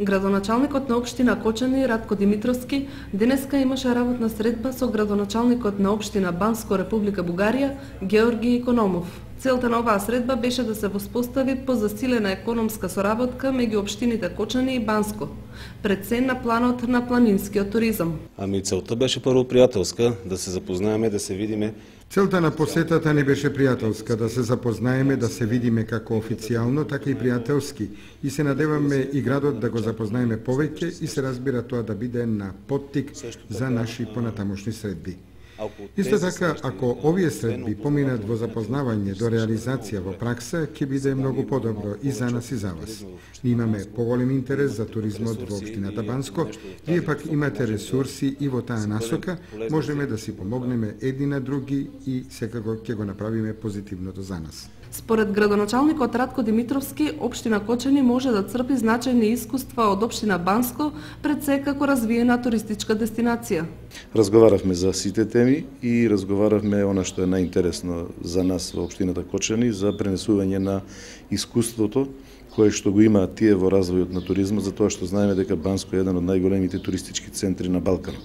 Градоначалникот на општина Кочани Ратко Димитровски денеска имаше работна средба со градоначалникот на општина Банско, Република Бугарија, Георги Икономов. Целта на оваа средба беше да се воспостави позасилена економска соработка меѓу општините Кочани и Банско, пред се на планот на планинскиот туризам. Целта беше прво пријателска, да се запознаеме, да се видиме. Целта на посетата не беше пријателска, да се запознаеме, да се видиме како официјално, така и пријателски. И се надеваме и градот да го запознаеме повеќе и се разбира тоа да биде на поттик за наши понатамошни средби. Исто така, ако овие средби поминат во запознавање до реализација во пракса, ќе биде многу подобро и за нас и за вас. Ние имаме поголем интерес за туризмот во општината Банско, вие пак имате ресурси и во таа насока, можеме да си помогнеме едни на други и секако ќе го направиме позитивното за нас. Според градоначалникот Ратко Димитровски, општина Кочани може да црпи значајни искуства од општина Банско пред се како развиена туристичка дестинација. Разговаравме за сите теми и разговаравме она што е најинтересно за нас во општината Кочани за пренесување на искуството кое што го има тие во развојот на туризмот, затоа што знаеме дека Банско е еден од најголемите туристички центри на Балканот.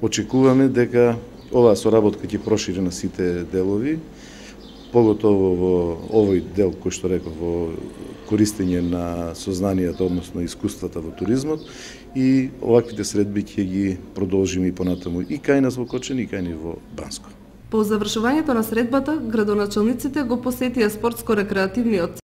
Очекуваме дека оваа соработка ќе прошири на сите делови, поготово во овој дел кој што реков во користење на сознанијата, односно искуствата во туризмот, и оваквите средби ќе ги продолжиме и понатаму и кај нас во Кочани и кај ни во Банско. По завршувањето на средбата, градоначалниците го посетија спортско-рекреативниот